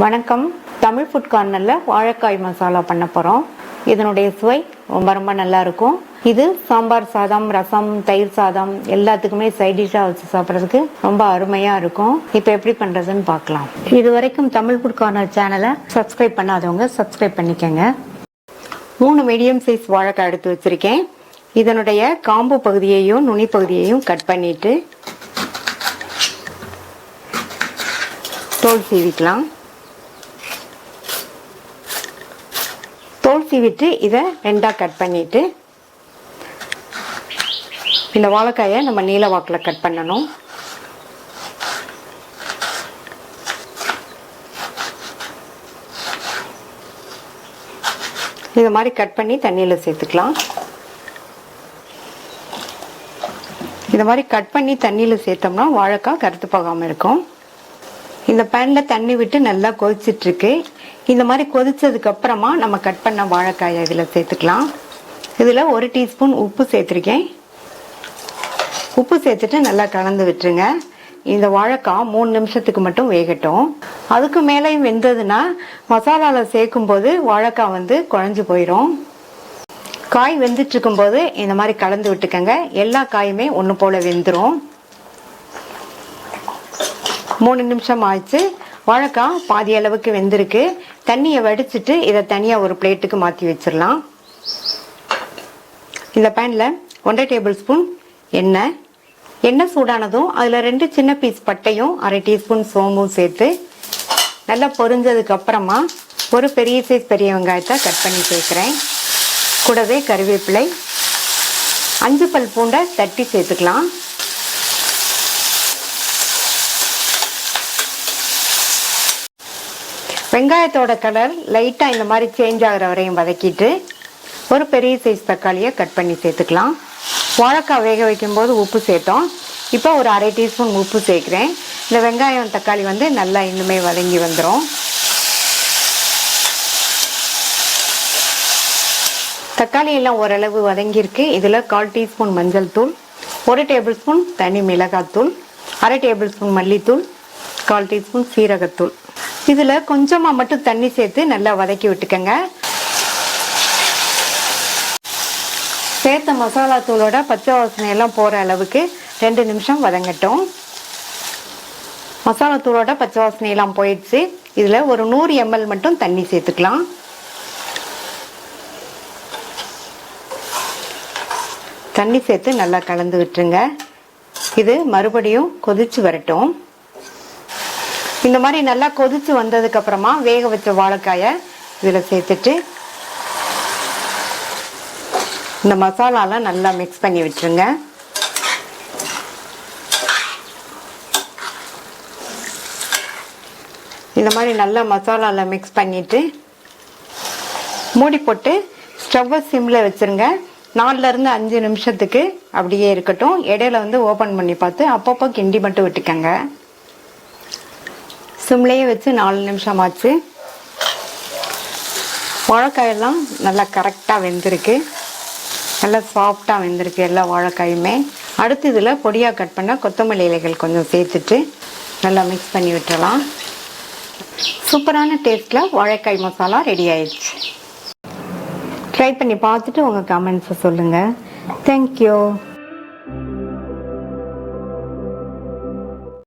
வணக்கம். தமிழ் ஃபுட் கார்னர்ல வாழைக்காய் மசாலா பண்ண போறோம். இதனுடைய சுவை ரொம்ப நல்லா இருக்கும். இது சாம்பார் சாதம், ரசம், தயிர் சாதம் எல்லாத்துக்குமே சைட் டிஷ்ஷா வச்சு சாப்பிட்றதுக்கு ரொம்ப அருமையா இருக்கும். இப்போ எப்படி பண்றதுன்னு பார்க்கலாம். இது வரைக்கும் தமிழ் ஃபுட் கார்னர் சேனலை சப்ஸ்கிரைப் பண்ணாதவங்க சப்ஸ்கிரைப் பண்ணிக்கங்க. 3 மீடியம் சைஸ் வாழைக்காய் எடுத்து வச்சிருக்கேன். இதனுடைய காம்பு பகுதியையும் நுனி பகுதியையும் கட் பண்ணிட்டு தோல் சீவிக்கலாம். தோல் சீவிட்டு இதை 2ஆ கட் பண்ணிட்டு இந்த வாழைக்காயை நம்ம நீல வாக்கில் கட் பண்ணணும். இது மாதிரி கட் பண்ணி தண்ணியில் சேர்த்துக்கலாம். இது மாதிரி கட் பண்ணி தண்ணியில் சேர்த்தோம்னா வாழைக்காய் கருத்து போகாமல் இருக்கும். இந்த பேனில் தண்ணி விட்டு நல்லா கொதிச்சிட்ருக்கு. இந்த மாதிரி கொதிச்சதுக்கு அப்புறமா நம்ம கட் பண்ண வாழைக்காயை இதில் சேர்த்துக்கலாம். இதில் 1 டீஸ்பூன் உப்பு சேர்த்துருக்கேன். உப்பு சேர்த்துட்டு நல்லா கலந்து விட்டுருங்க. இந்த வாழைக்காய் 3 நிமிஷத்துக்கு மட்டும் வேகட்டும். அதுக்கு மேலேயும் வெந்ததுன்னா மசாலாவில் சேர்க்கும் போது வாழைக்காய் குழஞ்சு போயிடும். காய் வெந்துட்டு இருக்கும்போது இந்த மாதிரி கலந்து விட்டுக்கங்க. எல்லா காயுமே ஒன்று போல வெந்துடும். 3 நிமிஷம் ஆச்சு. வாழைக்காய் பாதி அளவுக்கு வெந்திருக்கு. தண்ணியை வடிச்சிட்டு இதை தனியாக ஒரு பிளேட்டுக்கு மாற்றி வச்சிடலாம். இந்த பேனில் 1 டேபிள் ஸ்பூன் எண்ணெய் சூடானதும் அதில் 2 சின்ன பீஸ் பட்டையும் 1/2 டீஸ்பூன் சோம்பும் சேர்த்து நல்லா பொரிஞ்சதுக்கு அப்புறமா ஒரு பெரிய சைஸ் பெரிய வெங்காயத்தை கட் பண்ணி சேர்க்குறேன். கூடவே கருவேப்பிலை, 5 பல் பூண்டை தட்டி சேர்த்துக்கலாம். வெங்காயத்தோட கலர் லைட்டாக இந்த மாதிரி சேஞ்ச் ஆகிற வரையும் வதக்கிட்டு ஒரு பெரிய சைஸ் தக்காளியை கட் பண்ணி சேர்த்துக்கலாம். வாழைக்காய் வேக வைக்கும்போது உப்பு சேர்த்தோம். இப்போ ஒரு 1/2 டீஸ்பூன் உப்பு சேர்க்குறேன். இந்த வெங்காயம் தக்காளி நல்லா இன்னுமே வதங்கி வந்துடும். தக்காளி எல்லாம் ஓரளவு வதங்கியிருக்கு. இதில் 1/4 டீஸ்பூன் மஞ்சள் தூள், 1 டேபிள் ஸ்பூன் தனி மிளகாத்தூள், 1/2 டேபிள் ஸ்பூன் மல்லித்தூள், 1/4 டீஸ்பூன் சீரகத்தூள். இதில் கொஞ்சமாக மட்டும் தண்ணி சேர்த்து நல்லா வதக்கி விட்டுக்கங்க. சேர்த்த மசாலா தூளோட பச்சை வாசனை எல்லாம் போகிற அளவுக்கு 2 நிமிஷம் வதங்கட்டும். மசாலா தூளோட பச்சை வாசனை எல்லாம் போயிடுச்சு. இதில் ஒரு 100 ml மட்டும் தண்ணி சேர்த்துக்கலாம். தண்ணி சேர்த்து நல்லா கலந்து விட்டுருங்க. இது மறுபடியும் கொதிச்சு வரட்டும். இந்த மாதிரி நல்லா கொதிச்சு வந்ததுக்கு அப்புறமா வேக வச்ச வாழைக்காயை இதில் சேர்த்துட்டு இந்த மசாலாலாம் நல்லா மிக்ஸ் பண்ணி விட்டுருங்க. இந்த மாதிரி நல்லா மசாலாவில் மிக்ஸ் பண்ணிட்டு மூடி போட்டு ஸ்டவ்வை சிம்மில் வச்சுருங்க. 4லேருந்து 5 நிமிஷத்துக்கு அப்படியே இருக்கட்டும். இடையில ஓப்பன் பண்ணி பார்த்து அப்பப்போ கிண்டி மட்டும் விட்டுக்கங்க. சிம்லேயே வச்சு 4 நிமிஷம் ஆச்சு. வாழைக்காயெல்லாம் நல்லா கரெக்டாக வெந்திருக்கு. நல்லா சாஃப்டாக வெந்திருக்கு எல்லா வாழைக்காயுமே. அடுத்து இதில் பொடியாக கட் பண்ண கொத்தமல்லி இலைகள் கொஞ்சம் சேர்த்துட்டு நல்லா மிக்ஸ் பண்ணி விட்டுறலாம். சூப்பரான டேஸ்ட்டில் வாழைக்காய் மசாலா ரெடி ஆயிடுச்சு. ட்ரை பண்ணி பார்த்துட்டு உங்கள் கமெண்ட்ஸை சொல்லுங்கள். தேங்க்யூ.